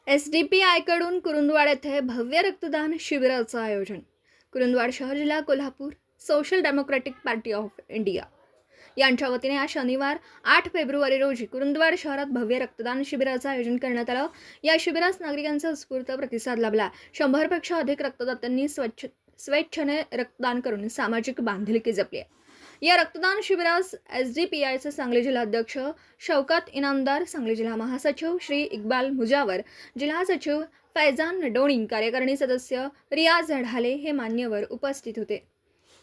एसडीपीआयकडून कुरुंदवाड येथे भव्य रक्तदान शिबिराचं आयोजन. कुरुंदवाड शहर, जिल्हा Kolhapur, social democratic party of India यांच्या वतीने आज शनिवार 8 फेब्रुवारी रोजी कुरुंदवाड शहरात भव्य रक्तदान शिबिराचं आयोजन करण्यात आलं. या शिबिरास नागरिकांचा उत्स्फूर्त प्रतिसाद लाभला. 100 पेक्षा अधिक रक्तदात्यांनी स्वेच्छेने रक्तदान करून सामाजिक बांधिलकी जपली. या रक्तदान शिबिरास एसडीपीआयचे सांगली जिल्हाध्यक्ष शौकत इनामदार, सांगली जिल्हा महासचिव श्री इक्बाल मुजावर, जिल्हा सचिव फैजान नडोणी, कार्यकारिणी सदस्य रियाज ढाले हे मान्यवर उपस्थित होते.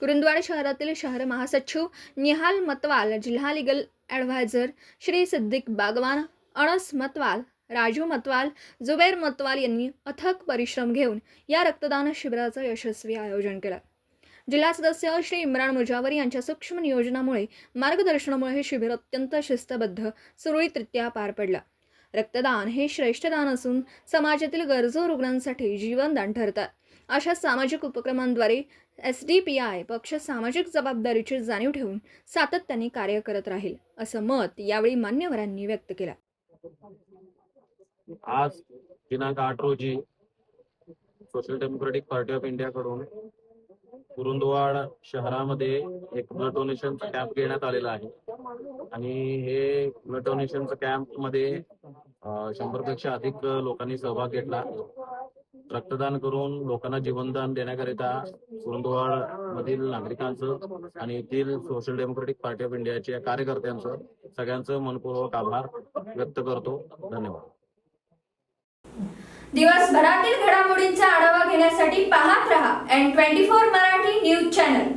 कुरुंदवाड शहरातील शहर महासचिव निहाल मतवाल, जिल्हा लीगल ॲडव्हायझर श्री सिद्दीक बागवान, अनस मतवाल, राजू मतवाल, जुबैर मतवाल यांनी अथक परिश्रम घेऊन या रक्तदान शिबिराचं यशस्वी आयोजन केलं. जिल्हा सदस्य श्री इम्रान मुजावर यांच्या सूक्ष्म नियोजनामुळे, मार्गदर्शनामुळे हे शिबिर अत्यंत शिस्तबद्ध, सुरळीतरित्या पार पडलं. रक्तदान हे श्रेष्ठ दान असून समाजातील गरजू रुग्णांसाठी जीवनदान ठरतात. अशा सामाजिक उपक्रमांद्वारे एसडीपीआय पक्ष सामाजिक जबाबदारीची जाणीव ठेवून सातत्याने कार्य करत राहील, असं मत यावेळी मान्यवरांनी व्यक्त केलं. आज दिनांक 8 रोजी social democratic party of India कडून कुरुंदवाड शहरामध्ये एक ब्लड डोनेशनचा कॅम्प घेण्यात आलेला आहे आणि हे ब्लड डोनेशनच्या कॅम्प मध्ये 100 पेक्षा अधिक लोकांनी सहभाग घेतला. रक्तदान करून लोकांना जीवनदान देण्याकरिता कुरुंदवाड मधील नागरिकांचं आणि येथील सोशल डेमोक्रॅटिक पार्टी ऑफ इंडियाच्या कार्यकर्त्यांचं सगळ्यांचं मनपूर्वक आभार व्यक्त करतो. धन्यवाद. दिवसभरातील घडामोडींचा आढावा घेण्यासाठी पाहत रहा N24 मराठी न्यूज चॅनल.